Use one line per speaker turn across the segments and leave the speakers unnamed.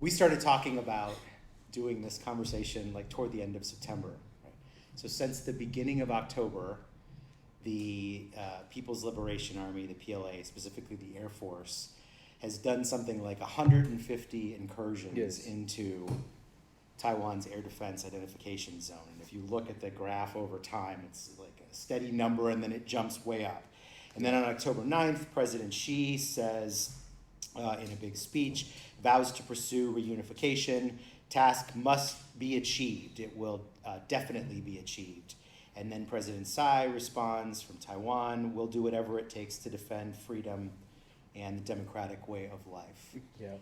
we started talking about doing this conversation like toward the end of September. Right? So since the beginning of October, the People's Liberation Army, the PLA, specifically the Air Force, has done something like 150 incursions into Taiwan's air defense identification zone. And if you look at the graph over time, it's like a steady number and then it jumps way up. And then on October 9th, President Xi says in a big speech, vows to pursue reunification. Task must be achieved. It will definitely be achieved. And then President Tsai responds from Taiwan, we'll do whatever it takes to defend freedom and the democratic way of life.
Yeah.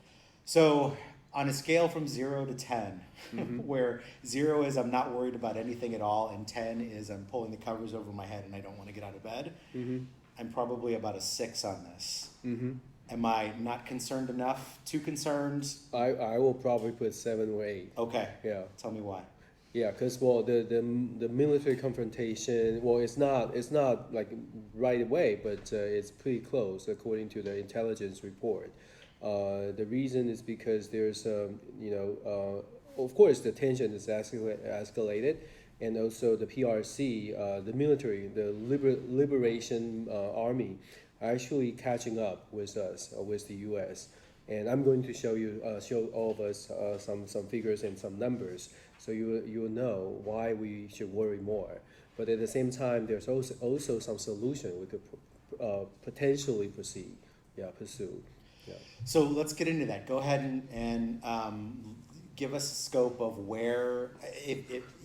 So on a scale from 0 to 10, where 0 is I'm not worried about anything at all, and 10 is I'm pulling the covers over my head and I don't want to get out of bed, I'm probably about a 6 on this. Am I not concerned enough? Too concerned?
I will probably put 7 or 8.
Okay.
Yeah.
Tell me why.
Yeah, because the military confrontation, it's not like right away, but it's pretty close according to the intelligence report. The reason is because there's of course the tension is escalated, and also the PRC, the military, the Liberation Army, are actually catching up with us, with the U.S. And I'm going to show all of us some figures and some numbers, so you will know why we should worry more. But at the same time, there's also some solution we could potentially pursue. Yeah.
So let's get into that. Go ahead and give us a scope of where,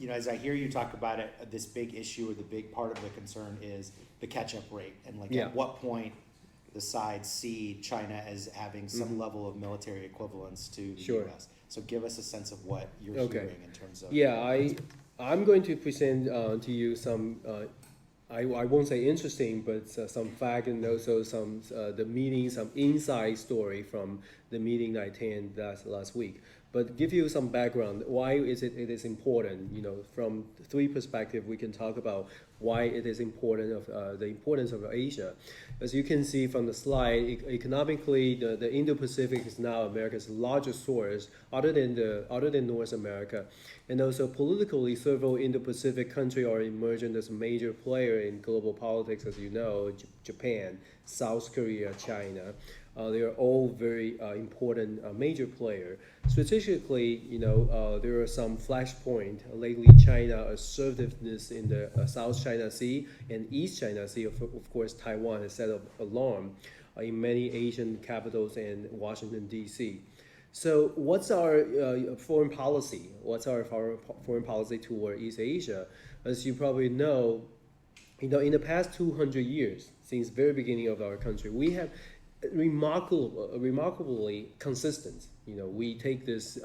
as I hear you talk about it, this big issue or the big part of the concern is the catch-up rate, and at what point the sides see China as having some level of military equivalence to the U.S. So give us a sense of what you're hearing in terms of...
Yeah, I'm going to present to you some, I won't say interesting, but some fact and also some some inside story from the meeting I attended last week. But give you some background, why it is important, from 3 perspectives we can talk about why it is important the importance of Asia. As you can see from the slide, economically, the Indo-Pacific is now America's largest source, other than North America. And also politically, several Indo-Pacific countries are emerging as a major player in global politics, as you know, Japan, South Korea, China. They are all very important major players. Strategically, there are some flashpoints. Lately, China assertiveness in the South China Sea and East China Sea, of course, Taiwan has set up alarm in many Asian capitals and Washington, D.C. So what's our foreign policy? What's our foreign policy toward East Asia? As you probably know, in the past 200 years, since the very beginning of our country, we have remarkably consistent. We take this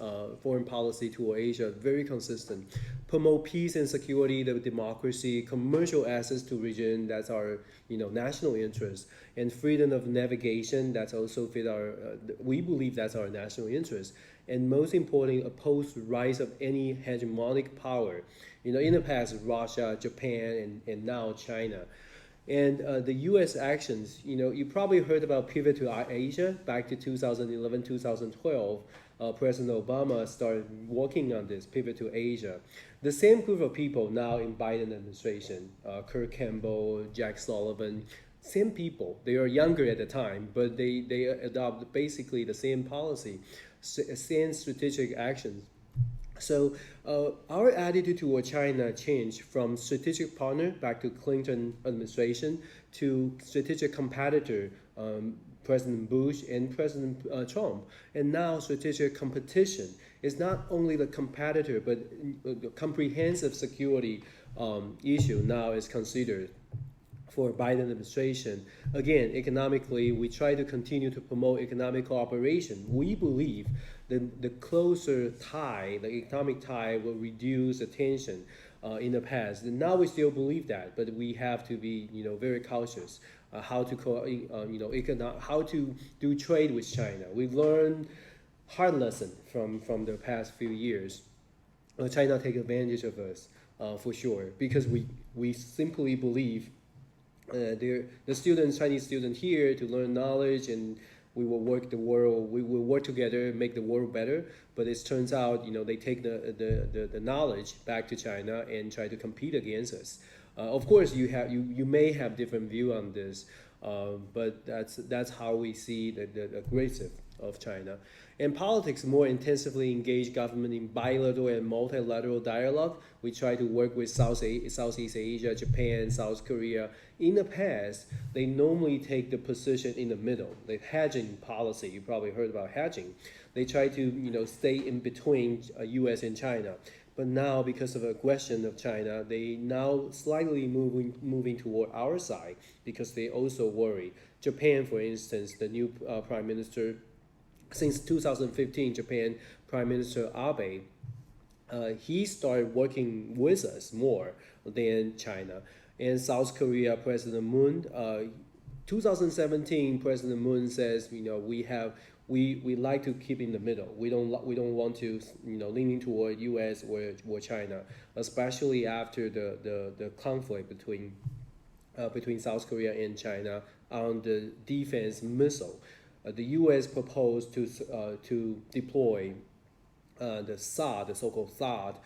foreign policy toward Asia very consistent. Promote peace and security, the democracy, commercial access to region, that's our national interest, and freedom of navigation, that's also fit our, we believe that's our national interest. And most importantly, oppose the rise of any hegemonic power. In the past, Russia, Japan, and now China. And the U.S. actions, you probably heard about pivot to Asia back to 2011, 2012. President Obama started working on this pivot to Asia. The same group of people now in Biden administration, Kurt Campbell, Jack Sullivan, same people. They are younger at the time, but they adopt basically the same policy, same strategic actions. So our attitude toward China changed from strategic partner back to Clinton administration to strategic competitor, President Bush and President Trump. And now strategic competition is not only the competitor, but the comprehensive security issue now is considered for Biden administration. Again, economically, we try to continue to promote economic cooperation. We believe the closer tie, the economic tie, will reduce the tension in the past. And now we still believe that, but we have to be, very cautious how to do trade with China. We've learned hard lesson from the past few years. China take advantage of us for sure, because we simply believe the Chinese students here to learn knowledge, and we will work together, make the world better. But it turns out, they take the knowledge back to China and try to compete against us. Of course, you may have different view on this, but that's how we see the aggressive of China. And politics more intensively engage government in bilateral and multilateral dialogue. We try to work with Southeast Asia, Japan, South Korea. In the past, they normally take the position in the middle, the hedging policy. You probably heard about hedging. They try to stay in between US and China. But now, because of aggression of China, they now slightly moving toward our side because they also worry. Japan, for instance, the new prime minister, since 2015, Japan Prime Minister Abe, he started working with us more than China. And South Korea President Moon, 2017 President Moon says, we like to keep in the middle. We don't want to leaning toward U.S. or China, especially after the conflict between South Korea and China on the defense missile. The U.S. proposed to deploy the THAAD, the so-called THAAD,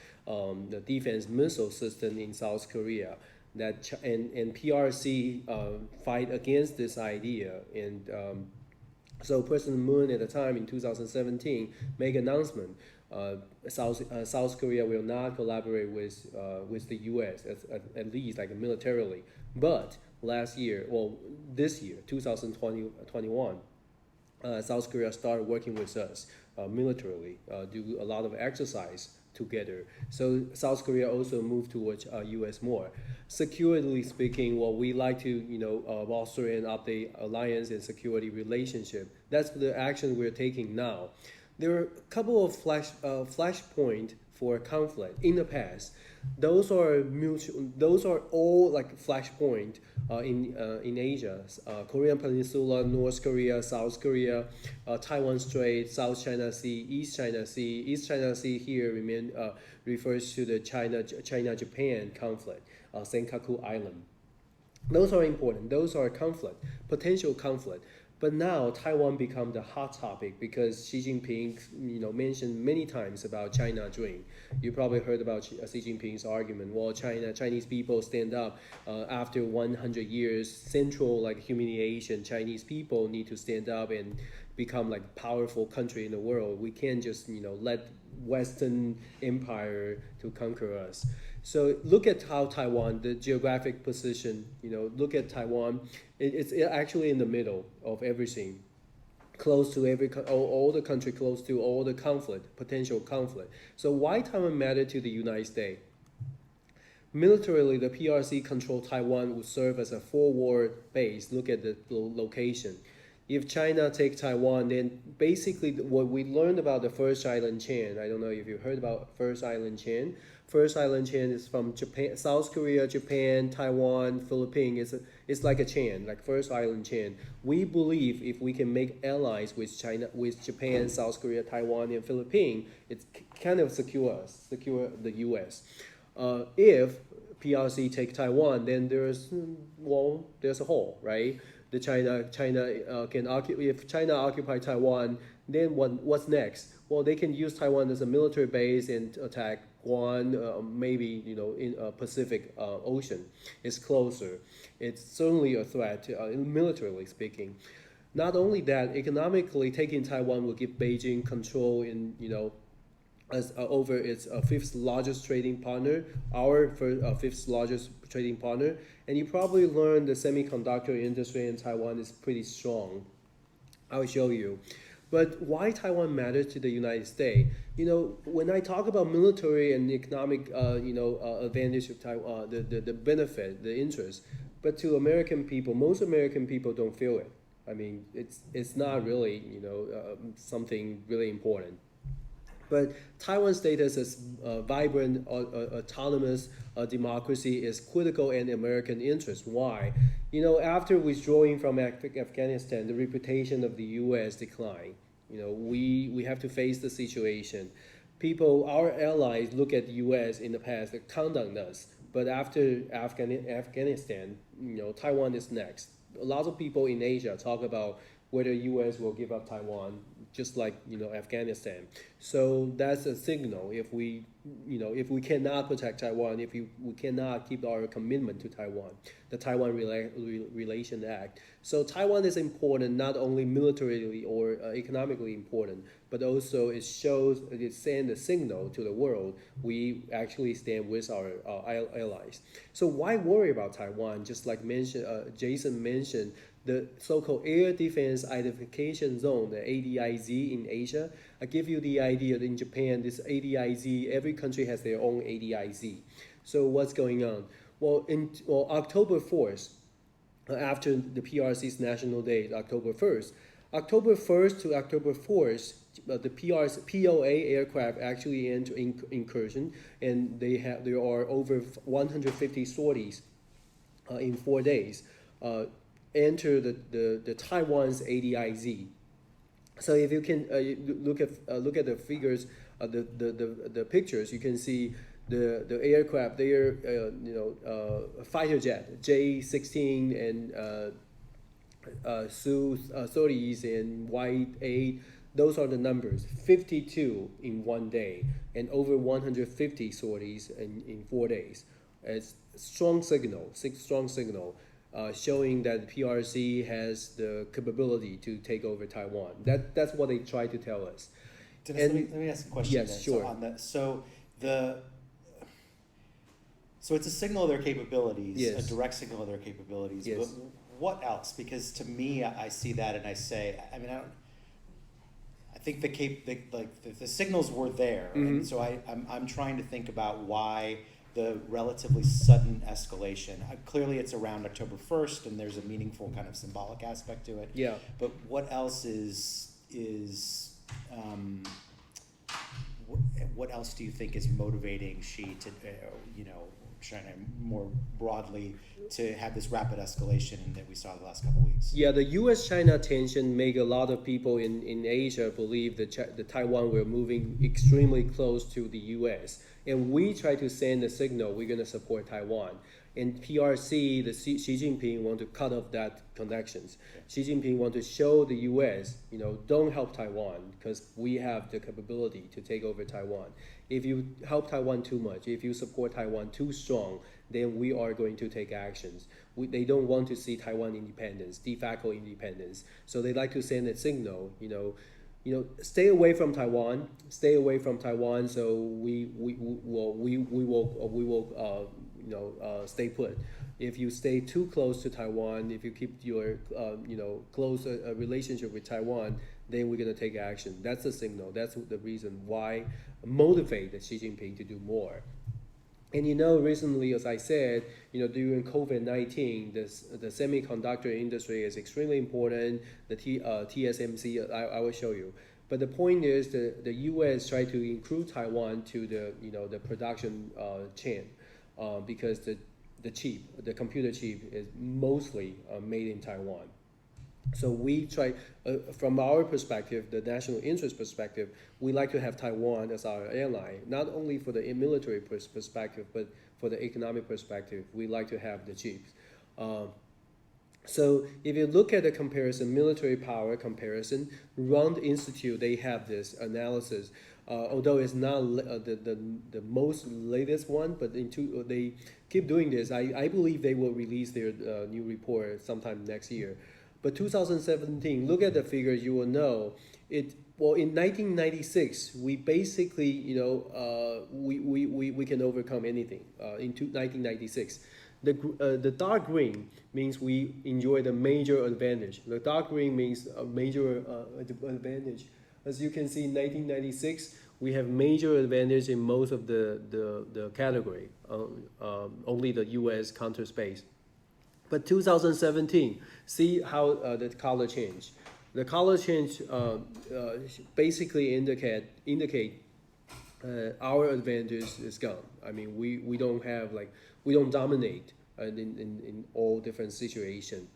the defense missile system in South Korea. And PRC fight against this idea, and so President Moon at the time in 2017 made an announcement. South Korea will not collaborate with the U.S. at least like militarily. But this year, 2021. South Korea started working with us militarily, do a lot of exercise together. So South Korea also moved towards U.S. more. Security speaking, we like to bolster and update alliance and security relationship. That's the action we're taking now. There are a couple of flashpoint for conflict in the past. Those are all like flashpoint in Asia. Korean Peninsula, North Korea, South Korea, Taiwan Strait, South China Sea, East China Sea. East China Sea here refers to the China-Japan conflict, Senkaku Island. Those are important. Those are potential conflict. But now Taiwan become the hot topic because Xi Jinping, mentioned many times about China dream. You probably heard about Xi Jinping's argument. Well, Chinese people stand up after 100 years central humiliation. Chinese people need to stand up and become powerful country in the world. We can't just let Western empire to conquer us. So look at how Taiwan, the geographic position, look at Taiwan. It's actually in the middle of everything, close to all the country, close to all the potential conflict. So why Taiwan matter to the United States? Militarily, the PRC control Taiwan would serve as a forward base. Look at the location. If China take Taiwan, then basically what we learned about the first island chain, I don't know if you heard about first island chain. First island chain is from Japan, South Korea, Japan, Taiwan, Philippines. It's like a chain, like first island chain. We believe if we can make allies with China, with Japan, South Korea, Taiwan, and Philippines, it's kind of secure the U.S. If PRC take Taiwan, then there's a hole, right? The China can occupy. If China occupy Taiwan, then what's next? Well, they can use Taiwan as a military base and attack Guam, maybe in Pacific Ocean. It's closer. It's certainly a threat, militarily speaking. Not only that, economically, taking Taiwan will give Beijing control in over its fifth largest trading partner, our fifth largest trading partner. And you probably learned the semiconductor industry in Taiwan is pretty strong. I'll show you. But why Taiwan matters to the United States? When I talk about military and economic, advantage of Taiwan, the benefit, the interest, but to American people, most American people don't feel it. I mean, it's not really, something really important. But Taiwan's status as a vibrant, autonomous democracy is critical in American interest. Why? After withdrawing from Afghanistan, the reputation of the U.S. declined. We have to face the situation. Our allies look at the U.S. in the past, condemned us. But after Afghanistan, Taiwan is next. A lot of people in Asia talk about whether U.S. will give up Taiwan, just like Afghanistan. So that's a signal. If we cannot protect Taiwan, if we cannot keep our commitment to Taiwan, the Taiwan Relation Act. So Taiwan is important, not only militarily or economically important, but also it sends a signal to the world we actually stand with our allies. So why worry about Taiwan? Just like Jason mentioned, the so-called Air Defense Identification Zone, the ADIZ in Asia. I give you the idea that in Japan, this ADIZ, every country has their own ADIZ. So what's going on? Well, October 4th, after the PRC's National Day, October 1st to October 4th, the POA aircraft actually enter incursion, and there are over 150 sorties in 4 days. Enter the Taiwan's ADIZ. So if you can look at the figures, the pictures, you can see the aircraft. They are fighter jet J-16 and Su-30s and Y-8. Those are the numbers. 52 in 1 day and over 150 sorties in 4 days. It's strong signal. Showing that PRC has the capability to take over Taiwan. That's what they try to tell us.
Dennis, let me ask a question.
Yes, sure.
So on that, so it's a signal of their capabilities,
yes.
A direct signal of their capabilities.
Yes.
But what else? Because to me, I see that and I say, I think the signals were there,
Mm-hmm.
and so I'm trying to think about why the relatively sudden escalation. Clearly it's around October 1st and there's a meaningful kind of symbolic aspect to it.
Yeah.
But what else what else do you think is motivating Xi to, China more broadly to have this rapid escalation that we saw the last couple of weeks?
Yeah, the U.S.-China tension make a lot of people in Asia believe that the Taiwan were moving extremely close to the U.S. And we try to send a signal we're going to support Taiwan. And PRC, Xi Jinping want to cut off that connections. Xi Jinping want to show the U.S., don't help Taiwan because we have the capability to take over Taiwan. If you help Taiwan too much, if you support Taiwan too strong, then we are going to take actions. They don't want to see Taiwan independence, de facto independence. So they like to send a signal, stay away from Taiwan. So we will stay put. If you stay too close to Taiwan, if you keep your close relationship with Taiwan, then we're going to take action. That's the signal. That's the reason why motivate Xi Jinping to do more. And recently, as I said, during COVID-19, the semiconductor industry is extremely important. The TSMC, I will show you. But the point is the U.S. tried to include Taiwan to the production chain because the computer chip is mostly made in Taiwan. So we try, from our perspective, the national interest perspective, we like to have Taiwan as our ally, not only for the military perspective, but for the economic perspective. We like to have the chips. So if you look at the comparison, military power comparison, Rand Institute, they have this analysis. Although it's not the most latest one, but they keep doing this. I believe they will release their new report sometime next year. But 2017, look at the figures, you will know it. Well, in 1996, we basically, we can overcome anything. In 1996, the dark green means we enjoy the major advantage. The dark green means a major advantage. As you can see, in 1996, we have major advantage in most of the category. Only the U.S. counter space. But 2017, see how the color change. The color change basically indicate our advantage is gone. I mean, we don't have we don't dominate in all different situations.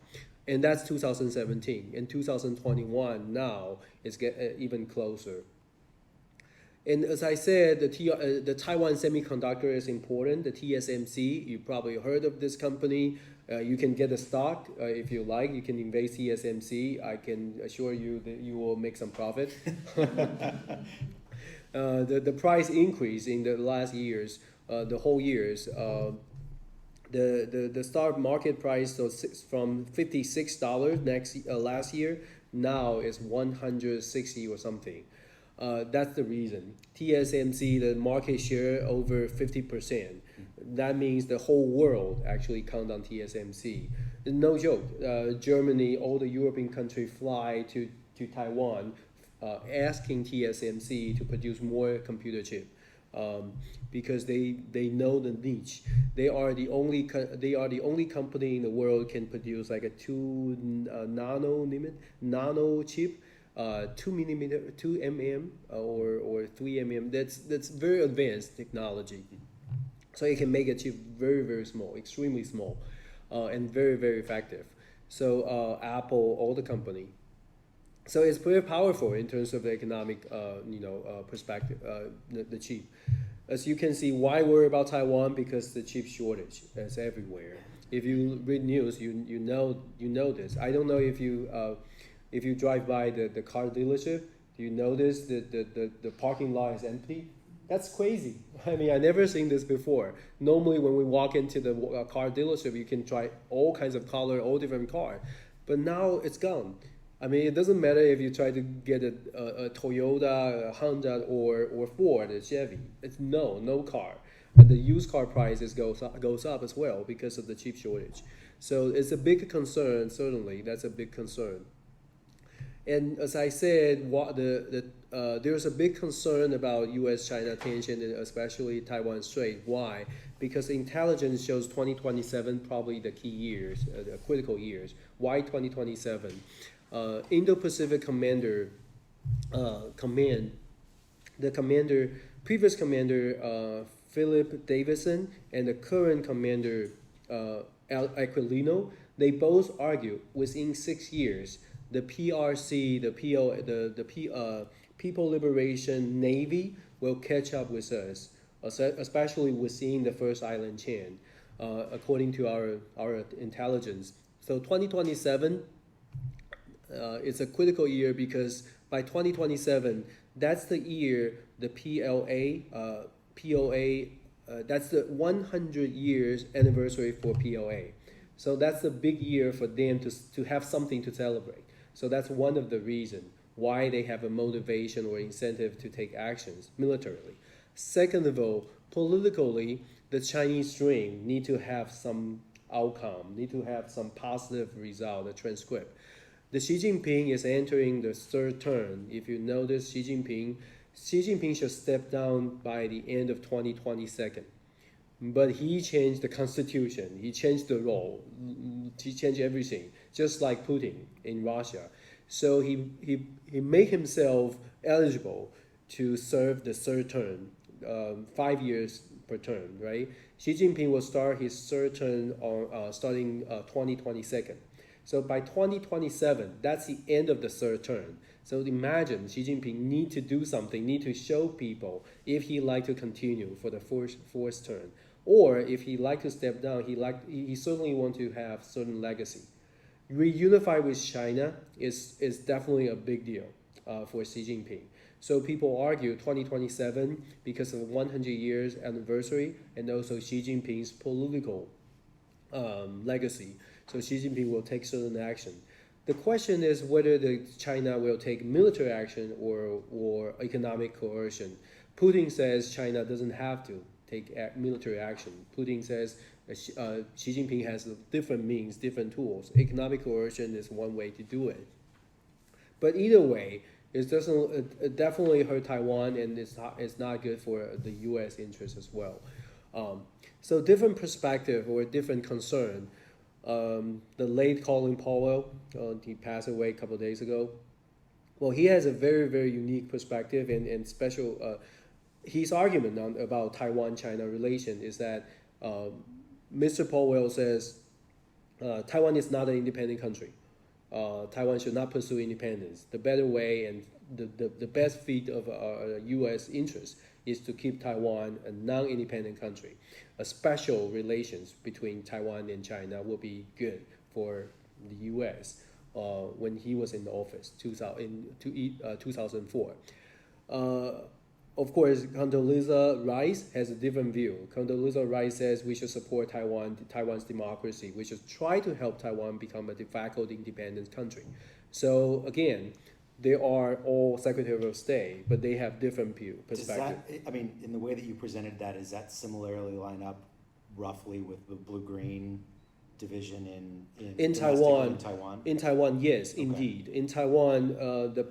And that's 2017. In 2021, now it's even closer. And as I said, the Taiwan Semiconductor is important. The TSMC, you probably heard of this company. You can get a stock if you like. You can invest TSMC. I can assure you that you will make some profit. The price increase in the last years, the whole years, the stock market price from $56 last year now is 160 or something. That's the reason. TSMC, the market share over 50%. That means the whole world actually count on TSMC. No joke. Germany, all the European countries fly to Taiwan, asking TSMC to produce more computer chip. Because they know the niche. They are the only company in the world can produce like a 2 nano chip, 2 mm or 3 mm. That's very advanced technology. So it can make a chip very, very small, extremely small, and very, very effective. So Apple, all the company. So it's very powerful in terms of the economic, perspective, the chip. As you can see, why worry about Taiwan? Because the chip shortage is everywhere. If you read news, you know this. I don't know if you drive by the car dealership, do you notice that the parking lot is empty? That's crazy. I mean, I never seen this before. Normally, when we walk into the car dealership, you can try all kinds of color, all different cars. But now it's gone. I mean, it doesn't matter if you try to get a Toyota, a Honda, or Ford, a Chevy. It's no car. And the used car prices goes up as well because of the chip shortage. So it's a big concern, certainly. That's a big concern. And as I said, there's a big concern about US-China tension, and especially Taiwan Strait. Why? Because intelligence shows 2027 probably the key years, the critical years. Why 2027? Indo-Pacific previous commander Philip Davidson and the current commander Aquilino, they both argue within 6 years the PRC, the People Liberation Navy will catch up with us, especially within the first island chain, according to our intelligence. So 2027. It's a critical year because by 2027, that's the year the POA, that's the 100 years anniversary for POA. So that's a big year for them to have something to celebrate. So that's one of the reasons why they have a motivation or incentive to take actions militarily. Second of all, politically, the Chinese dream need to have some outcome, need to have some positive result, a transcript. The Xi Jinping is entering the third term. If you notice, Xi Jinping should step down by the end of 2022. But he changed the constitution. He changed the law. He changed everything, just like Putin in Russia. So he made himself eligible to serve the third term, 5 years per term, right? Xi Jinping will start his third term on starting 2022. So by 2027, that's the end of the third term. So imagine Xi Jinping need to do something, need to show people if he like to continue for the fourth term. Or if he like to step down, he certainly want to have certain legacy. Reunify with China is definitely a big deal for Xi Jinping. So people argue 2027 because of 100 years anniversary and also Xi Jinping's political legacy. So Xi Jinping will take certain action. The question is whether China will take military action or economic coercion. Putin says China doesn't have to take military action. Putin says Xi Jinping has different means, different tools. Economic coercion is one way to do it. But either way, it definitely hurt Taiwan, and it's not good for the U.S. interest as well. So different perspective or different concern. The late Colin Powell, he passed away a couple of days ago. Well, he has a very, very unique perspective and special. His argument about Taiwan-China relation is that Mr. Powell says Taiwan is not an independent country. Taiwan should not pursue independence. The better way and the best fit of U.S. interest is to keep Taiwan a non-independent country. A special relations between Taiwan and China will be good for the U.S. When he was in the office in 2004. Of course, Condoleezza Rice has a different view. Condoleezza Rice says we should support Taiwan's democracy. We should try to help Taiwan become a de facto independent country. So again, they are all Secretary of State, but they have different perspective.
I mean, in the way that you presented that, is that similarly line up roughly with the blue-green division
in
Taiwan?
In Taiwan, yes,
Okay.
indeed. In Taiwan, the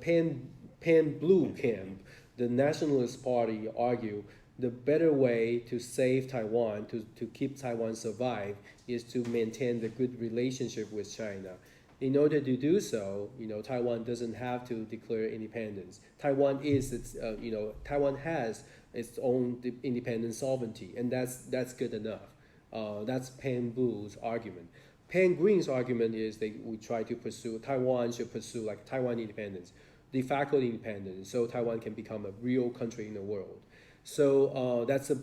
pan-blue camp, the Nationalist Party, argue the better way to save Taiwan, to keep Taiwan survive, is to maintain the good relationship with China. In order to do so, Taiwan doesn't have to declare independence. Taiwan is Taiwan has its own independent sovereignty, and that's good enough. That's Pan Blue's argument. Pan Green's argument is Taiwan should pursue like Taiwan independence, de facto independence, so Taiwan can become a real country in the world. So that's a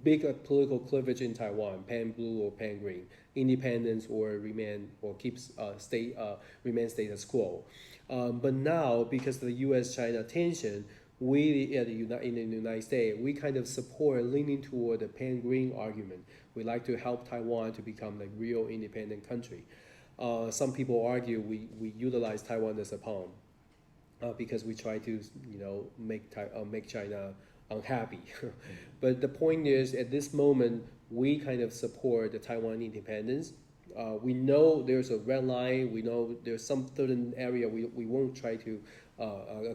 big political cleavage in Taiwan: Pan Blue or Pan Green, independence or remain status quo. But now, because of the U.S.-China tension, we in the United States, we kind of support leaning toward the Pan Green argument. We like to help Taiwan to become a real independent country. Some people argue we utilize Taiwan as a pawn because we try to make China unhappy. But the point is, at this moment, we kind of support the Taiwan independence. We know there's a red line. We know there's some certain area we won't try to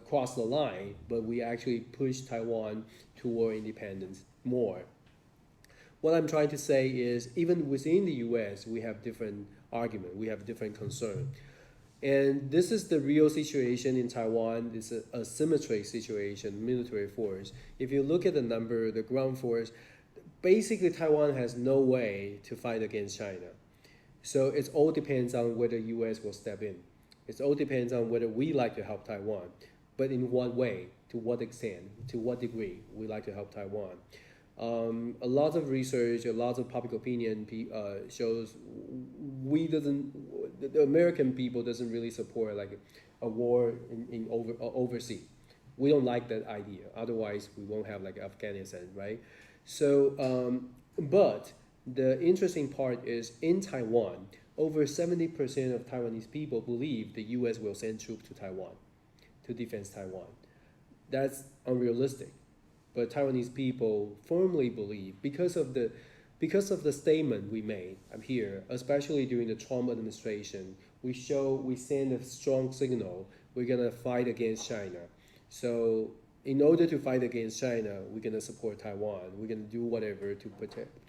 cross the line, but we actually push Taiwan toward independence more. What I'm trying to say is, even within the U.S., we have different argument. We have different concern. And this is the real situation in Taiwan. It's a asymmetry situation, military force. If you look at the number, the ground force, basically Taiwan has no way to fight against China. So it all depends on whether U.S. will step in. It all depends on whether we like to help Taiwan, but in what way, to what extent, to what degree we like to help Taiwan. A lot of research, a lot of public opinion shows the American people doesn't really support like a war in overseas. We don't like that idea. Otherwise, we won't have like Afghanistan, right? So, but the interesting part is in Taiwan, over 70% of Taiwanese people believe the U.S. will send troops to Taiwan to defend Taiwan. That's unrealistic. But Taiwanese people firmly believe, because of the statement we made here, especially during the Trump administration, we send a strong signal we're gonna fight against China. So in order to fight against China, we're gonna support Taiwan. We're gonna do whatever to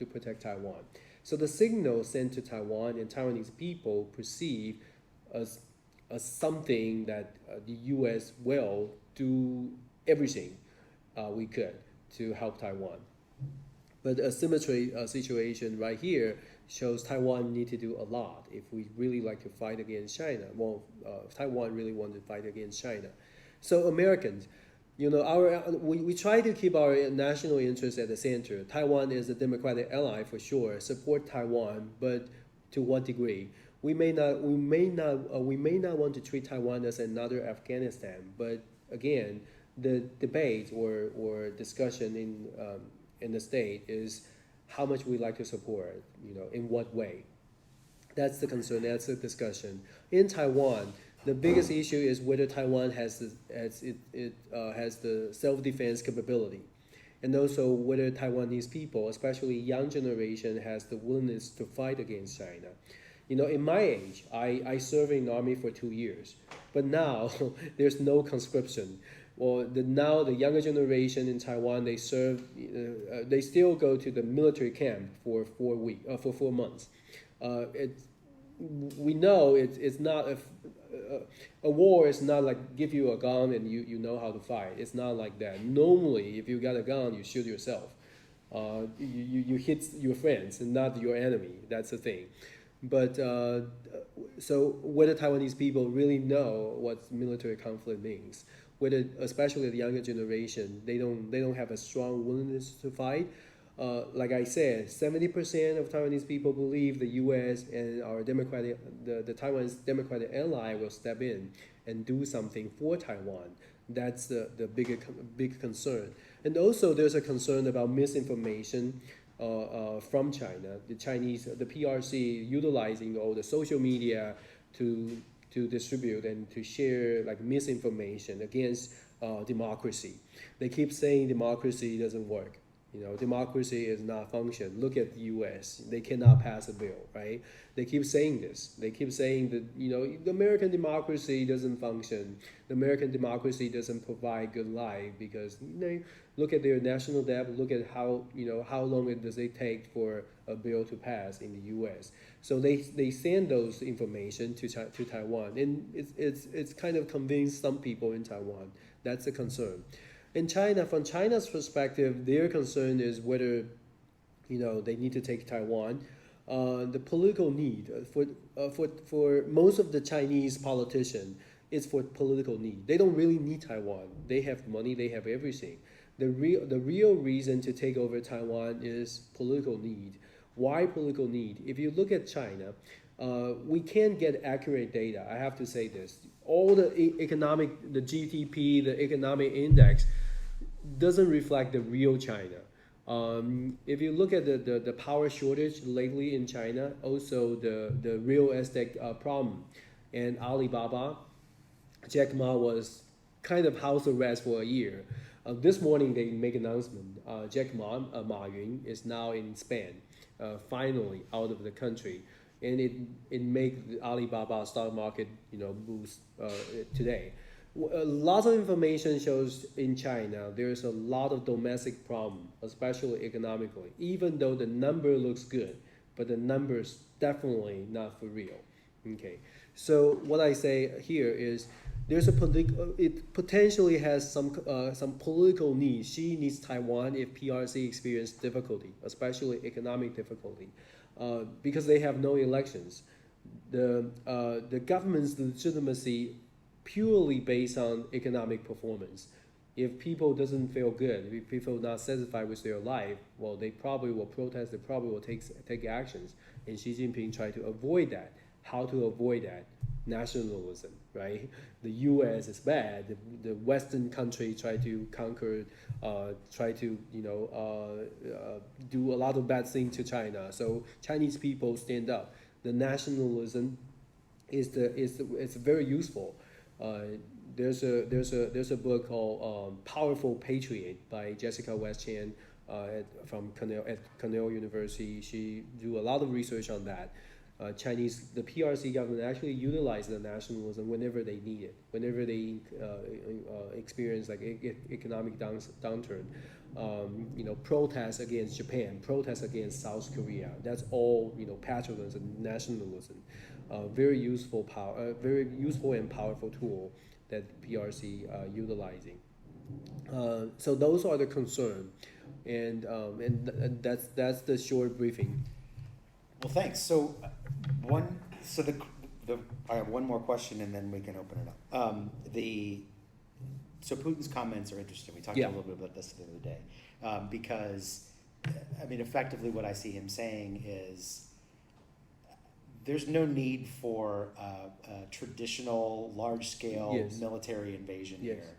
protect Taiwan. So the signal sent to Taiwan and Taiwanese people perceive as something that the U.S. will do everything we could to help Taiwan. But a symmetry situation right here shows Taiwan need to do a lot if we really like to fight against China. Well, Taiwan really wants to fight against China. So Americans, we try to keep our national interests at the center. Taiwan is a democratic ally for sure. Support Taiwan, but to what degree? We may not want to treat Taiwan as another Afghanistan. But again, the debate or discussion in the state is how much we like to support. In what way? That's the concern. That's the discussion. In Taiwan, the biggest issue is whether Taiwan has the self-defense capability, and also whether Taiwanese people, especially young generation, has the willingness to fight against China. In my age, I served in the army for 2 years, but now there's no conscription. Well, now the younger generation in Taiwan, they still go to the military camp for 4 months. We know it's not a war is not like give you a gun and you know how to fight. It's not like that. Normally, if you got a gun, you shoot yourself. You hit your friends and not your enemy. That's the thing. But so whether Taiwanese people really know what military conflict means, whether especially the younger generation, they don't have a strong willingness to fight. Like I said, 70% of Taiwanese people believe the U.S. and our the Taiwan's democratic ally will step in and do something for Taiwan. That's the big concern. And also there's a concern about misinformation from China. The PRC utilizing all the social media to distribute and to share like misinformation against democracy. They keep saying democracy doesn't work. Democracy is not function. Look at the U.S. They cannot pass a bill, right? They keep saying this. They keep saying that, the American democracy doesn't function. The American democracy doesn't provide good life because, look at their national debt. Look at how long does it take for a bill to pass in the U.S. So they send those information to Taiwan, and it's kind of convinced some people in Taiwan. That's a concern. In China, from China's perspective, their concern is whether, they need to take Taiwan. The political need for most of the Chinese politicians is for political need. They don't really need Taiwan. They have money. They have everything. The real reason to take over Taiwan is political need. Why political need? If you look at China, we can't get accurate data. I have to say this. All the the GDP, the economic index doesn't reflect the real China. If you look at the power shortage lately in China, also the real estate problem, and Alibaba, Jack Ma was kind of house arrest for a year. This morning they make announcement. Jack Ma, Ma Yun, is now in Spain, finally out of the country, and it make the Alibaba stock market boost today. Lots of information shows in China there's a lot of domestic problem, especially economically. Even though the number looks good, but the number's definitely not for real. Okay, so what I say here is there's it potentially has some political needs. She needs Taiwan if PRC experience difficulty, especially economic difficulty, because they have no elections. The government's legitimacy purely based on economic performance. If people doesn't feel good, if people are not satisfied with their life, well, they probably will protest. They probably will take actions. And Xi Jinping tried to avoid that. How to avoid that? Nationalism, right? The U.S. is bad. The Western country try to conquer, try to do a lot of bad things to China. So Chinese people stand up. The nationalism is very useful. There's a book called Powerful Patriot by Jessica West Chan from Cornell University. She do a lot of research on that. The PRC government actually utilize the nationalism whenever they need it, whenever they experience like economic downturn. Protests against Japan, protests against South Korea. That's all patriotism, nationalism. Very useful and powerful tool that PRC utilizing. So those are the concern, and that's the short briefing.
Well, thanks. So I have one more question, and then we can open it up. So Putin's comments are interesting. We talked a little bit about this the other day, because effectively what I see him saying is there's no need for a traditional large-scale military invasion here.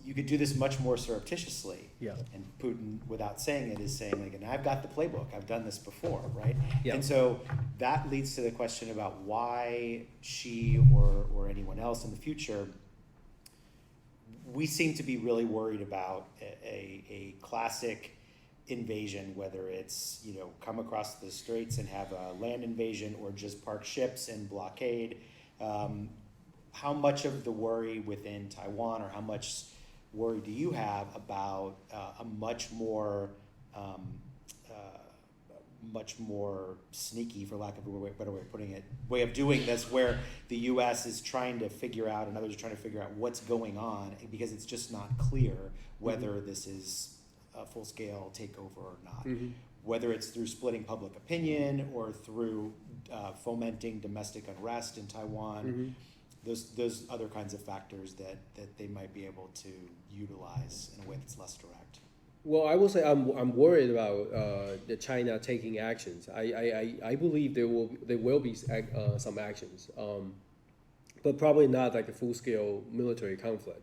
You could do this much more surreptitiously. Yeah. And Putin, without saying it, is saying, and I've got the playbook. I've done this before, right? Yeah. And so that leads to the question about why she or anyone else in the future, we seem to be really worried about a classic invasion, whether it's come across the straits and have a land invasion or just park ships and blockade. How much of the worry within Taiwan, or how much worry do you have about a much more sneaky, for lack of a better way of putting it, way of doing this, where the U.S. is trying to figure out and others are trying to figure out what's going on, because it's just not clear whether this is a full-scale takeover or not. whether it's through splitting public opinion or through fomenting domestic unrest in Taiwan, those other kinds of factors that they might be able to utilize in a way that's less direct.
Well, I will say I'm worried about the China taking actions. I believe there will be some actions, but probably not like a full scale military conflict,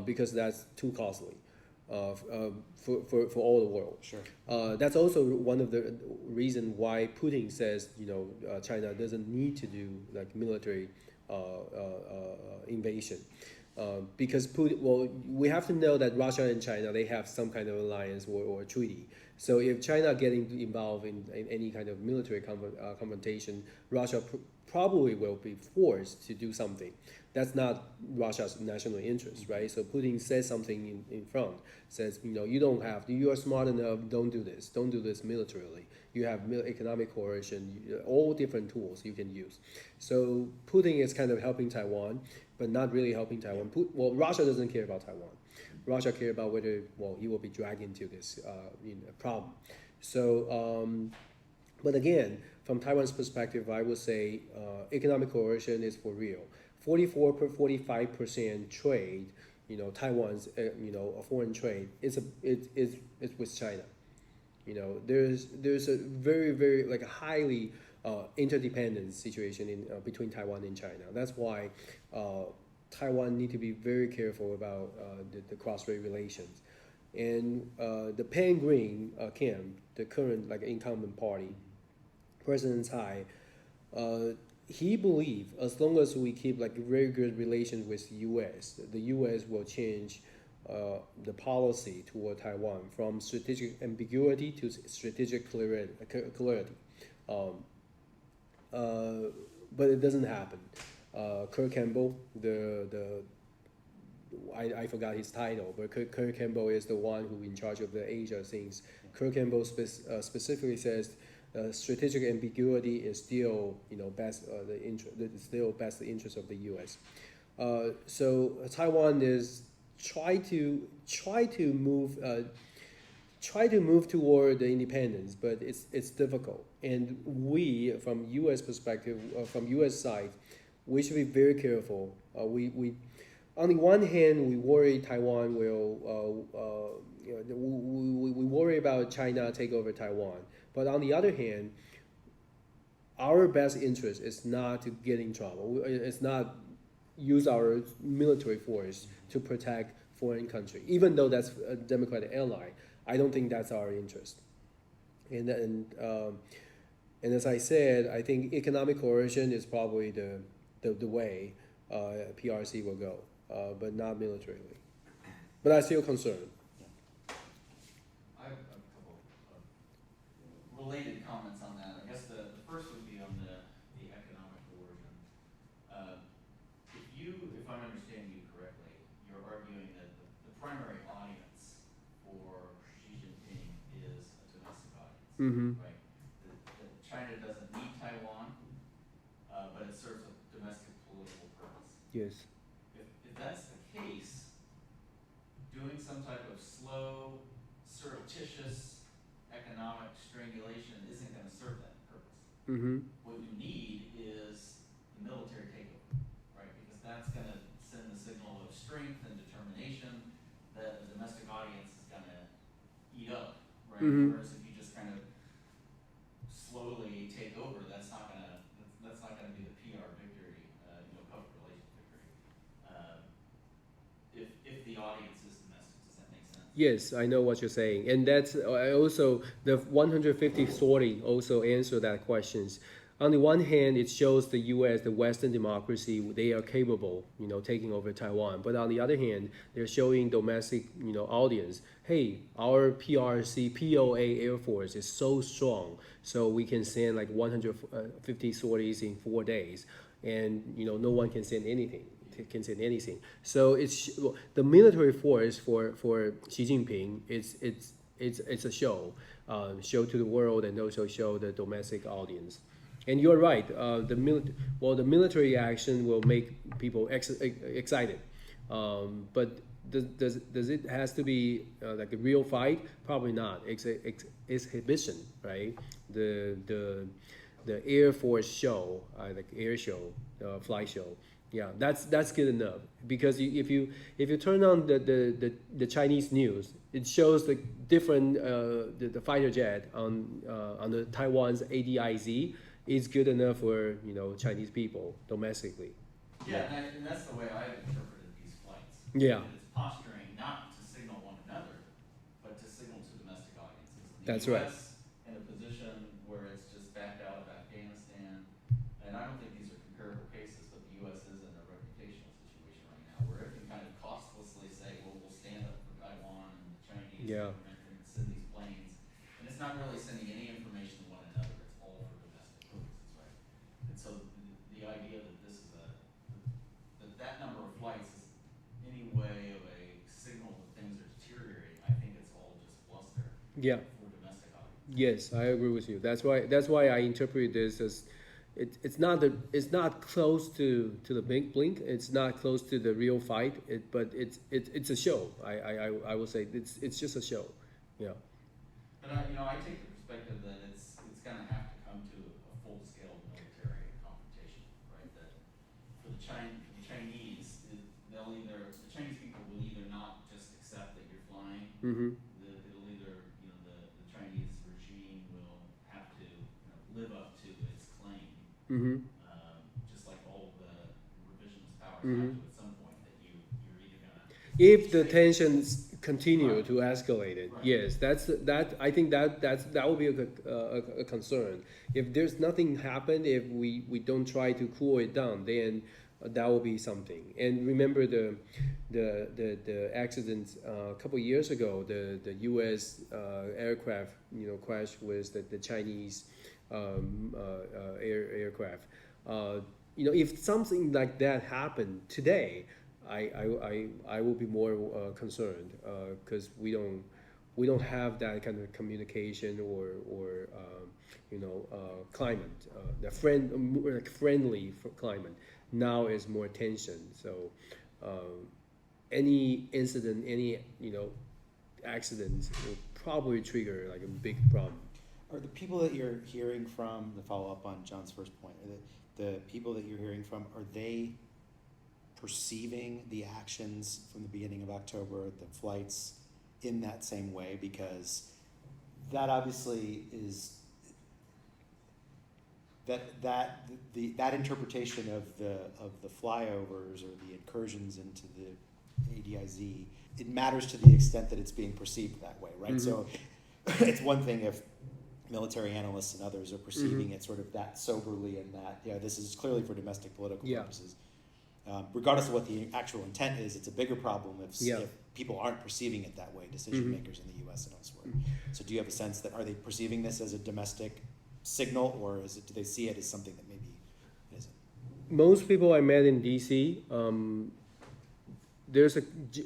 because that's too costly for all the world.
Sure.
That's also one of the reason why Putin says China doesn't need to do like military invasion. Because we have to know that Russia and China, they have some kind of alliance or treaty. So if China getting involved in any kind of military confrontation, Russia probably will be forced to do something. That's not Russia's national interest, right? So Putin says something in front, says, you are smart enough, don't do this militarily. You have economic coercion, all different tools you can use. So Putin is kind of helping Taiwan, but not really helping Taiwan. Russia doesn't care about Taiwan. Russia cares about whether, he will be dragged into this problem. So, but again, from Taiwan's perspective, I would say economic coercion is for real. 45% trade, Taiwan's, foreign trade is with China. There's a very, very like a highly interdependent situation between Taiwan and China. That's why Taiwan need to be very careful about the cross-strait relations. And the Pan-Green camp, the current like incumbent party, President Tsai, he believes as long as we keep like very good relations with the U.S. will change the policy toward Taiwan from strategic ambiguity to strategic clarity. But it doesn't happen. Kirk Campbell, I forgot his title, but Kirk Campbell is the one who in charge of the Asia things. Kirk Campbell specifically says strategic ambiguity is still best the interest of the U.S. So Taiwan is try to move toward the independence, but it's difficult. And we, from U.S. perspective, from U.S. side, we should be very careful. We on the one hand, we worry Taiwan will, we worry about China take over Taiwan. But on the other hand, our best interest is not to get in trouble. It's not use our military force to protect foreign country. Even though that's a democratic ally, I don't think that's our interest. And as I said, I think economic coercion is probably the way PRC will go, but not militarily. But I'm still concerned.
I have a couple of related comments on that. I guess the first would be on the economic coercion. If I'm understanding you correctly, you're arguing that the primary audience for Xi Jinping is a domestic audience, right? That China doesn't need Taiwan, but it serves a domestic political purpose.
Yes.
If that's the case, doing some type of slow, surreptitious economic strangulation isn't going to serve that purpose. What you need is the military takeover, right? Because that's going to send the signal of strength and determination that the domestic audience is going to eat up, right? Whereas if you just kind of slowly take over, that's not going to be the PR victory, public relations victory. If the audience is domestic, does that make sense?
Yes, I know what you're saying, and that's also the 150 sorting also answer that questions. On the one hand, it shows the U.S., the Western democracy, they are capable, taking over Taiwan. But on the other hand, they're showing domestic, audience, hey, our PRC, POA Air Force is so strong, so we can send like 150 sorties in 4 days, and no one can send anything. So it's the military force for Xi Jinping. It's a show to the world, and also show the domestic audience. And you're right. The military action will make people excited, But does it has to be like a real fight? Probably not. Exhibition, right? The Air Force show, like air show, flight show. Yeah, that's good enough because if you turn on the Chinese news, it shows the different the fighter jet on the Taiwan's ADIZ is good enough for Chinese people domestically.
Yeah, and that's the way I've interpreted these flights.
Yeah.
It's posturing not to signal one another, but to signal to domestic audiences.
That's
the
right.
US in a position where it's just backed out of Afghanistan, and I don't think these are comparable cases, but the US is in a reputational situation right now where it can kind of costlessly say, well, we'll stand up for Taiwan and the Chinese
Yeah.
government and send these planes, and it's not really sending any information to one another. It's all for domestic purposes, right? And so the idea that this is that number of flights is any way of a signal that things are deteriorating, I think it's all just bluster
Yeah.
for domestic audience.
Yes, I agree with you. That's why I interpret this as it's not close to the blink. It's not close to the real fight. But it's a show. I will say it's just a show. Yeah.
But I take the perspective that it's going to have to come to a full-scale military confrontation, right? That for the Chinese, the Chinese people will either not just accept that you're flying.
Mm-hmm.
It'll either the Chinese regime will have to live up to its claim,
Mm-hmm.
just like all the revisionist powers
Mhm.
have to at some point. That you're either going to
If the tensions continue
Right.
to escalate it,
Right.
yes, I think that would be a concern. If there's nothing happen, if we don't try to cool it down, then that will be something. And remember the accident a couple years ago, the U.S. Aircraft crashed with the Chinese aircraft. If something like that happened today, I will be more concerned because we don't have that kind of communication or climate, the friendly climate. Now is more tension. So any incident, any accident will probably trigger like a big problem.
Are the people that you're hearing from, to follow up on John's first point, the people that you're hearing from, are they perceiving the actions from the beginning of October, the flights, in that same way? Because that obviously is that interpretation of the flyovers or the incursions into the ADIZ, it matters to the extent that it's being perceived that way, right?
Mm-hmm.
So it's one thing if military analysts and others are perceiving
Mm-hmm.
it sort of that soberly and that this is clearly for domestic political
Yeah.
purposes. Regardless of what the actual intent is, it's a bigger problem
Yeah.
if people aren't perceiving it that way, decision
Mhm.
makers in the U.S. and elsewhere. So do you have a sense that are they perceiving this as a domestic signal, or do they see it as something that maybe it isn't?
Most people I met in DC, there's a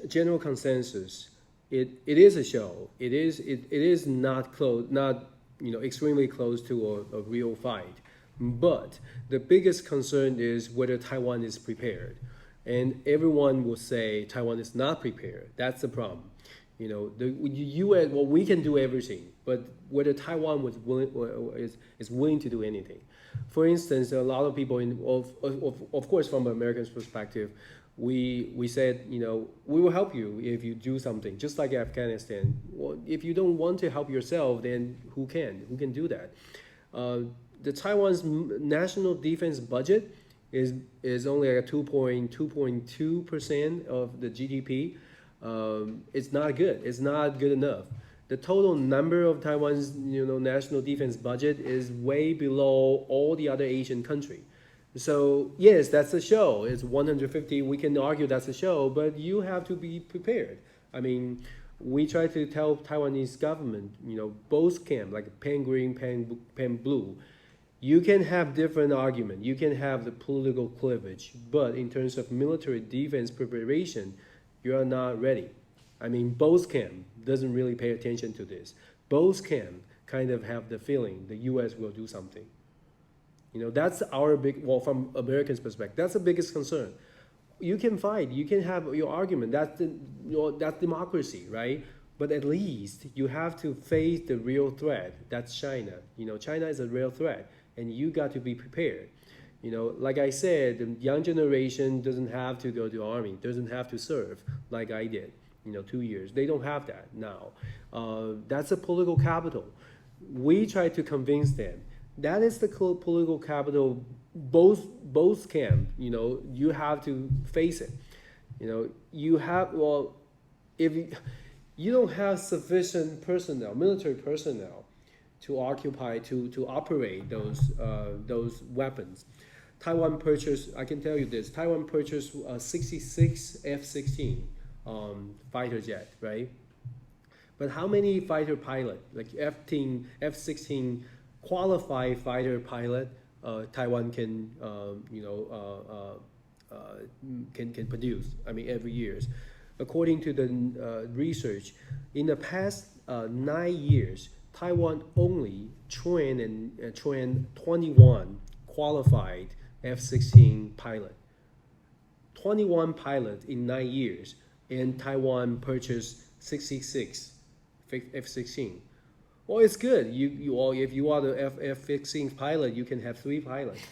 general consensus. It is a show. It is not close, not extremely close to a real fight. But the biggest concern is whether Taiwan is prepared, and everyone will say Taiwan is not prepared. That's the problem. The U.S. Well, we can do everything, but whether Taiwan is willing to do anything. For instance, a lot of people of course, from an American's perspective, we said, we will help you if you do something, just like Afghanistan. Well, if you don't want to help yourself, then who can? Who can do that? The Taiwan's national defense budget is only like 2.2% of the GDP. It's not good. It's not good enough. The total number of Taiwan's national defense budget is way below all the other Asian countries. So yes, that's a show. It's 150. We can argue that's a show, but you have to be prepared. I mean, we try to tell Taiwanese government, both camp, like pan green, pan blue. You can have different argument. You can have the political cleavage, but in terms of military defense preparation, you are not ready. I mean, both camp doesn't really pay attention to this. Both camp kind of have the feeling the U.S. will do something. That's our from Americans' perspective, that's the biggest concern. you can fight, you can have your argument. That's democracy, right? But at least you have to face the real threat. That's China. China is a real threat, and you got to be prepared. Like I said, the young generation doesn't have to go to army, doesn't have to serve like I did. 2 years. They don't have that now. That's a political capital. We try to convince them. That is the political capital. Both camp. You have to face it. You have if you don't have sufficient personnel, military personnel, to occupy to operate those weapons. Taiwan purchased. I can tell you this. Taiwan purchased 66 F-16 fighter jet, right? But how many fighter pilot, like F-16 qualified fighter pilot, Taiwan can produce? I mean, every year. According to the research, in the past 9 years, Taiwan only trained 21 qualified F-16 pilot. 21 pilots in 9 years, and Taiwan purchased 66 F-16. Well, it's good. If you are the F-16 pilot, you can have 3 pilots.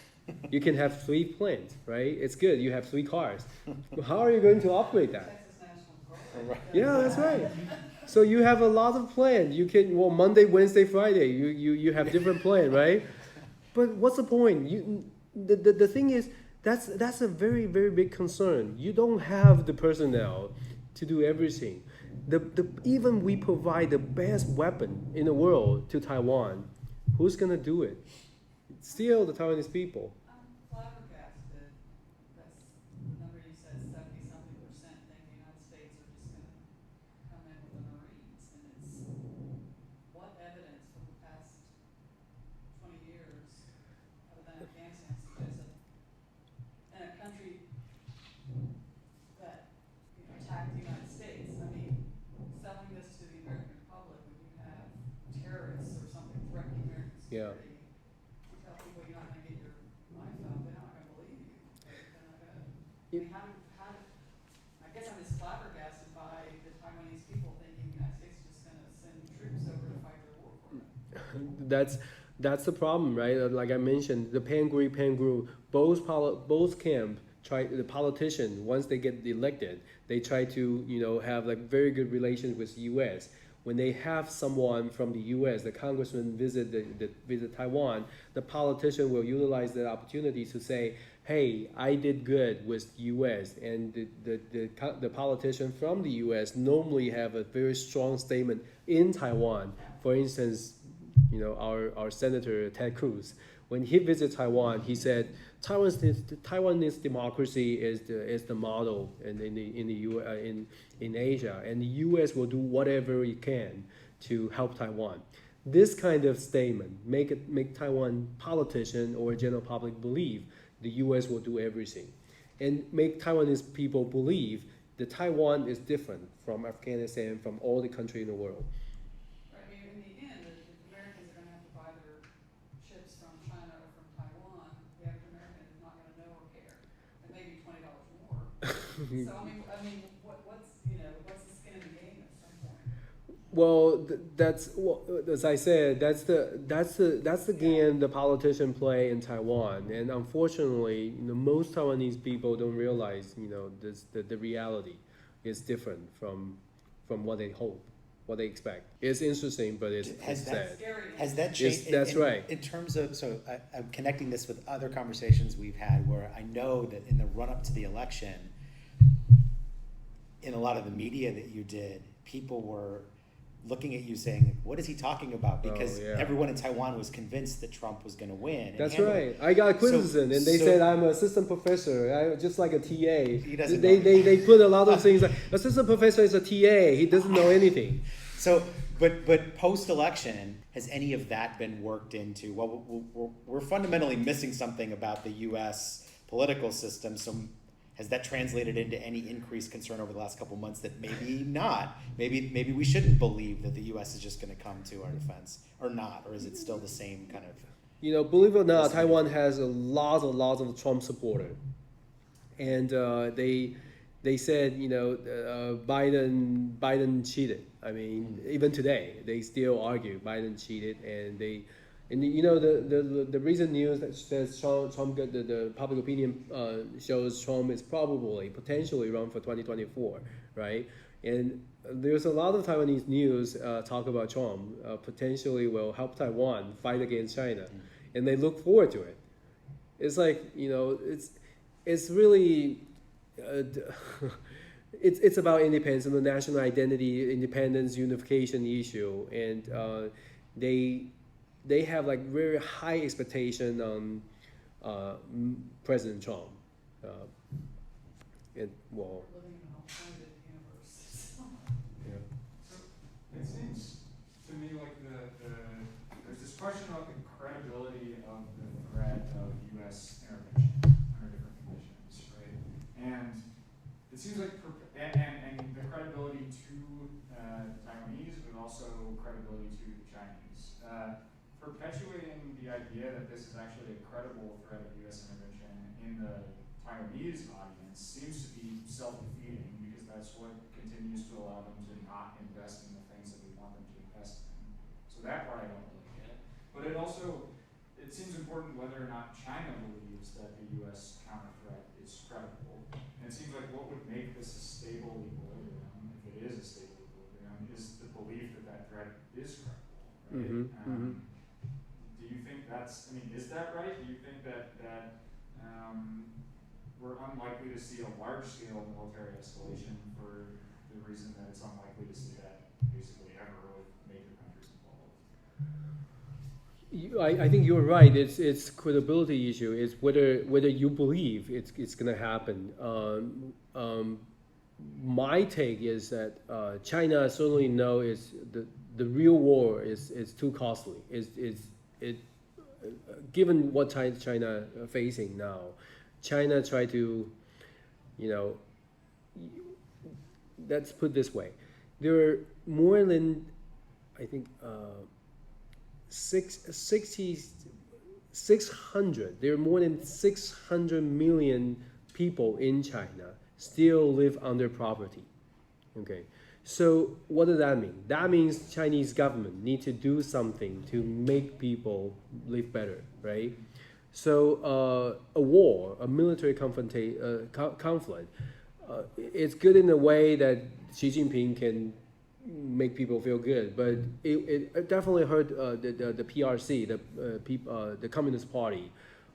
You can have 3 planes, right? It's good. You have 3 cars. How are you going to operate that? Yeah, that's right. So you have a lot of plans. You can Monday, Wednesday, Friday. You have different plans, right? But what's the point? The thing is, that's a very, very big concern. You don't have the personnel to do everything. Even we provide the best weapon in the world to Taiwan, who's gonna do it? Still the Taiwanese people.
I'm flabbergasted. That's the number you said, 70-something% think the United States are just gonna come in with the Marines, and it's what evidence from the past 20 years, other than Afghanistan, suggests that in a country that attacked the United States, I mean, selling this to the American public when you have terrorists or something threatening American security. You tell people you're not going to get your iPhone, they're not going to believe you. They're not going to. I mean, I guess I'm just flabbergasted by the Taiwanese people thinking the United States is just going to send troops over to fight their war for them.
That's the problem, right? Like I mentioned, the Pan-Group, both camp try. The politicians, once they get elected, they try to have like very good relations with the U.S. When they have someone from the U.S., the congressman visit Taiwan, the politician will utilize that opportunity to say, "Hey, I did good with the U.S." And the politician from the U.S. normally have a very strong statement in Taiwan. For instance, our Senator Ted Cruz, when he visited Taiwan, he said Taiwanese democracy is the model in Asia, and the U.S. will do whatever it can to help Taiwan. This kind of statement make Taiwan politician or general public believe the U.S. will do everything, and make Taiwanese people believe that Taiwan is different from Afghanistan, from all the countries in the world.
Right. I mean, in the end, if Americans are going to have to buy their chips from China or from Taiwan, the average American is not going to know or care. It may be $20 more. So I mean, what's the skin in the game at some point?
Well, as I said, that's the game the politicians play in Taiwan, and unfortunately, most Taiwanese people don't realize, the reality is different from what they hope, what they expect. It's interesting, but it's sad.
Has that changed?
That's right.
In terms of, I'm connecting this with other conversations we've had where I know that in the run-up to the election, in a lot of the media that you did, people were looking at you saying, what is he talking about? Because everyone in Taiwan was convinced that Trump was going to win.
That's right. I got criticism, and they said I'm an assistant professor, just like a TA.
He doesn't
they put a lot of things like, assistant professor is a TA, he doesn't know anything.
So, but post-election, has any of that been worked into? Well, we're fundamentally missing something about the U.S. political system, so has that translated into any increased concern over the last couple of months that maybe not? Maybe we shouldn't believe that the U.S. is just going to come to our defense, or not, or is it still the same kind of?
Believe it or not, Taiwan has a lot of Trump supporters, and they said, Biden cheated. I mean, even today they still argue Biden cheated, and the recent news that says Trump got the public opinion shows Trump is probably potentially run for 2024, right? And there's a lot of Taiwanese news talk about Trump potentially will help Taiwan fight against China, and they look forward to it. It's like, it's really. It's about independence, the national identity, independence, unification issue, and they have like very high expectation on President Trump, and well,
We're living in an alternative universe, so.
yeah.
So it seems to me like there's this question about the credibility of the threat of U.S. intervention under different conditions, right? And it seems like, and the credibility to the Taiwanese, but also credibility to the Chinese. Perpetuating the idea that this is actually a credible threat of U.S. intervention in the Taiwanese audience seems to be self-defeating, because that's what continues to allow them to not invest in the things that we want them to invest in. So that part I don't really get. But it seems important whether or not China believes that the U.S. counter threat is credible. And it seems like what would make this a stable equilibrium, if it is a stable equilibrium, is the belief that that threat is credible, right? Do you think is that right? Do you think that we're unlikely to see a large-scale military escalation for the reason that it's unlikely to see that basically ever with major countries involved?
I think you're right. It's credibility issue. It's whether you believe it's going to happen. My take is that China certainly knows the real war is too costly. Given what China facing now, China try to, let's put it this way, there are more than, I think, 600. There are more than 600 million people in China still live under poverty. Okay, so what does that mean? That means Chinese government need to do something to make people live better, right? So a war, a military conflict, it's good in a way that Xi Jinping can make people feel good, but it definitely hurt the PRC, the Communist Party,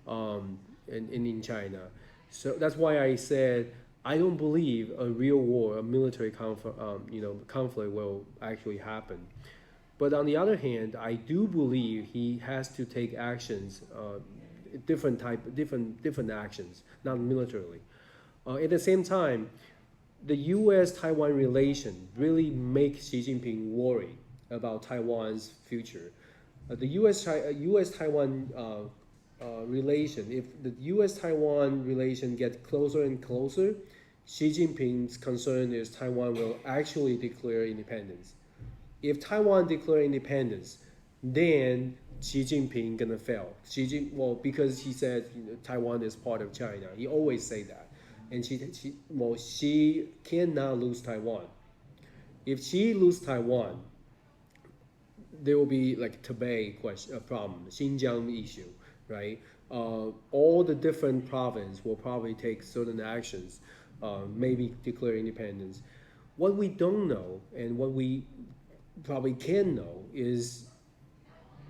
in China. So that's why I said I don't believe a real war, a military conflict will actually happen. But on the other hand, I do believe he has to take actions, different actions, not militarily. At the same time, the US-Taiwan relation really makes Xi Jinping worry about Taiwan's future. The US-Taiwan relation, if the US-Taiwan relation gets closer and closer, Xi Jinping's concern is Taiwan will actually declare independence. If Taiwan declare independence, then Xi Jinping gonna fail. Because he said Taiwan is part of China. He always say that. And she cannot lose Taiwan. If she lose Taiwan, there will be like Tibet problem, Xinjiang issue, right? All the different provinces will probably take certain actions, maybe declare independence. What we don't know and what we probably can know is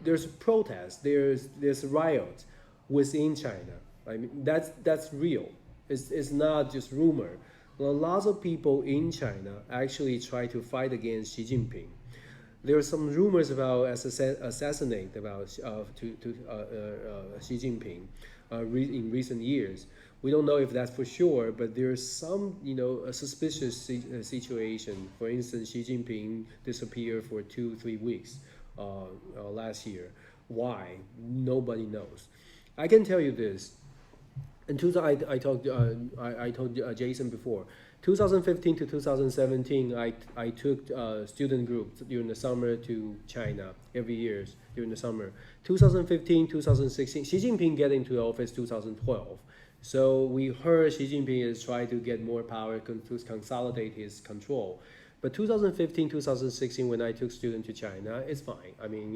there's protests, there's riots within China. I mean, that's real. It's not just rumor. Lots of people in China actually try to fight against Xi Jinping. There are some rumors about assassinate about Xi Jinping in recent years. We don't know if that's for sure, but there's some a suspicious situation. For instance, Xi Jinping disappeared for 2-3 weeks last year. Why? Nobody knows. I can tell you this. And I told Jason before, 2015 to 2017, I took student groups during the summer to China every year during the summer. 2015, 2016, Xi Jinping get into office 2012. So we heard Xi Jinping is trying to get more power to consolidate his control. But 2015, 2016, when I took students to China, it's fine. I mean,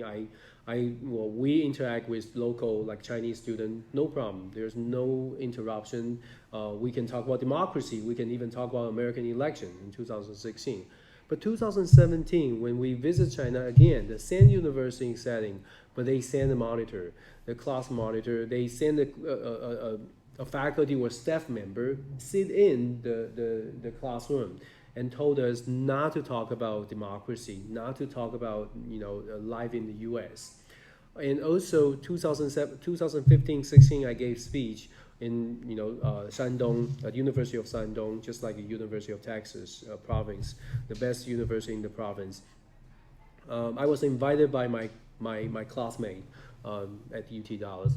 well, we interact with local, like Chinese students, no problem. There's no interruption. We can talk about democracy. We can even talk about American election in 2016. But 2017, when we visit China again, the same university setting, but they send a monitor, the class monitor, they send a faculty or staff member sit in the classroom and told us not to talk about democracy, not to talk about life in the U.S. And also 2015, 16, I gave speech in Shandong, at University of Shandong, just like the University of Texas province, the best university in the province. I was invited by my classmate at UT Dallas.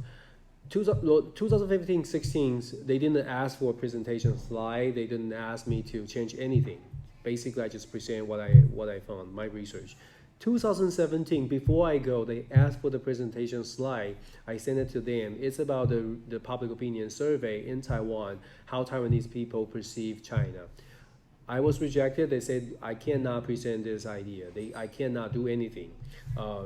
2015, 16, they didn't ask for a presentation slide. They didn't ask me to change anything. Basically, I just present what I found, my research. 2017, before I go, they asked for the presentation slide. I sent it to them. It's about the public opinion survey in Taiwan, how Taiwanese people perceive China. I was rejected. They said I cannot present this idea. I cannot do anything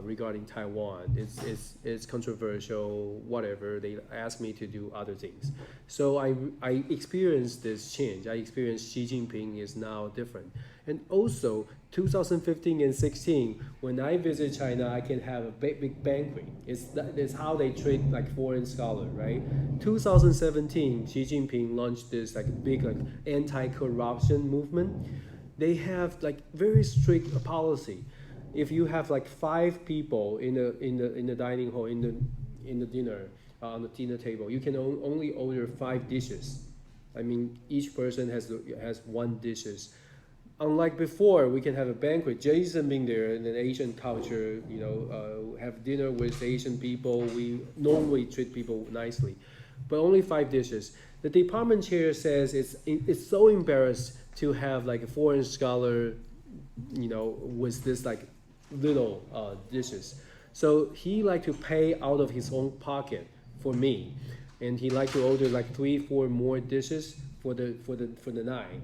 regarding Taiwan. It's controversial, whatever. They asked me to do other things. So I experienced this change. I experienced Xi Jinping is now different. And also 2015 and 16, when I visit China, I can have a big banquet. It's how they treat like foreign scholar, right? 2017, Xi Jinping launched this like big like anti-corruption movement. They have like very strict policy. If you have like 5 people in the dining hall in the dinner on the dinner table, you can only order 5 dishes. I mean, each person has 1 dishes. Unlike before, we can have a banquet. Jason being there in an Asian culture, have dinner with Asian people. We normally treat people nicely, but only 5 dishes. The department chair says it's so embarrassed to have like a foreign scholar, with this like little dishes. So he like to pay out of his own pocket for me, and he like to order like 3, 4 more dishes for the night.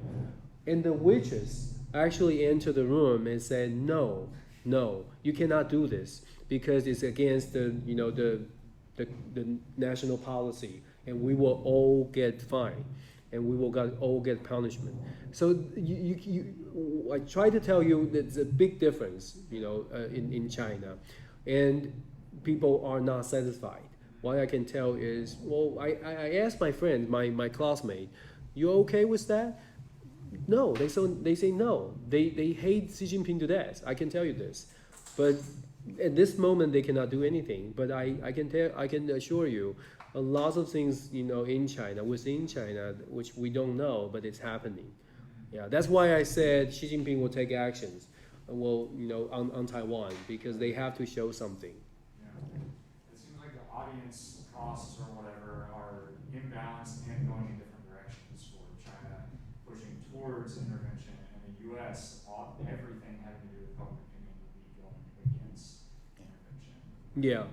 And the waitress actually entered the room and said, no, you cannot do this because it's against the national policy, and we will all get fined, and we will all get punishment. So I try to tell you that there's a big difference, in China, and people are not satisfied. What I can tell is, well, I asked my friend, my classmate, you okay with that? No, they say no. They hate Xi Jinping to death. I can tell you this, but at this moment they cannot do anything. But I can assure you, a lot of things in China, within China, which we don't know, but it's happening. Yeah, that's why I said Xi Jinping will take actions. Well, on Taiwan, because they have to show something.
Yeah, it seems like the audience costs or whatever are imbalanced and going in different directions for China pushing towards intervention, and the U.S. everything having to do with public opinion would be going against intervention.
Yeah.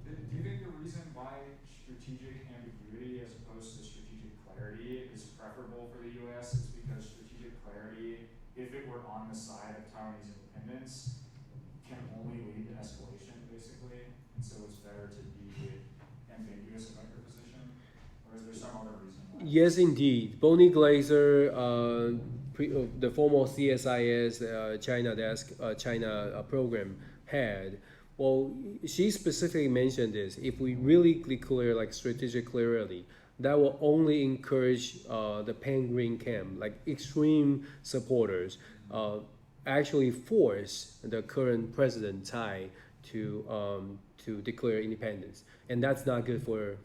Do you think the reason why strategic ambiguity as opposed to strategic clarity is preferable for the U.S. is because strategic clarity, if it were on the side of Taiwanese independence, can only lead to escalation, basically, and so it's better to be ambiguous about your position? Or is there some other reason why?
Yes, indeed. Bonnie Glaser, the former CSIS China desk, China program head, well, she specifically mentioned this. If we really declare like strategic clarity, that will only encourage the pan-green camp, like extreme supporters, actually force the current president Tsai to declare independence, and that's not good for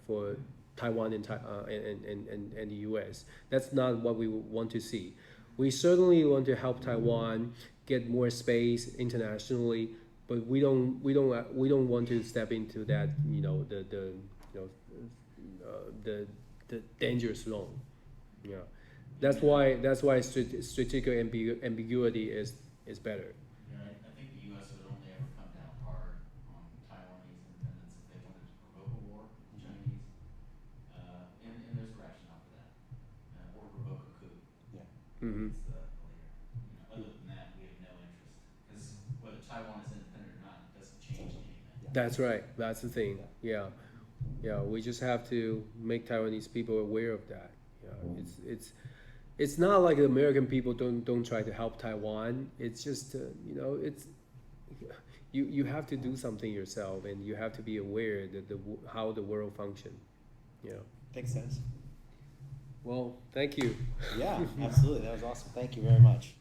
Taiwan and the U.S. That's not what we want to see. We certainly want to help Taiwan get more space internationally, but we don't want to step into that the dangerous zone. Yeah, that's why strategic ambiguity is better.
Yeah, I think the U.S. would only ever come down hard on Taiwanese independence if they wanted to provoke a war with the Chinese.
Mhm.
It's later. Other than that, we have no interest, because whether Taiwan is independent or not doesn't change anything.
That's right. That's the thing. Yeah, yeah. We just have to make Taiwanese people aware of that. Yeah, it's not like the American people don't try to help Taiwan. It's just it's you have to do something yourself, and you have to be aware that how the world functions. Yeah.
Makes sense.
Well, thank you.
Yeah, absolutely. That was awesome. Thank you very much.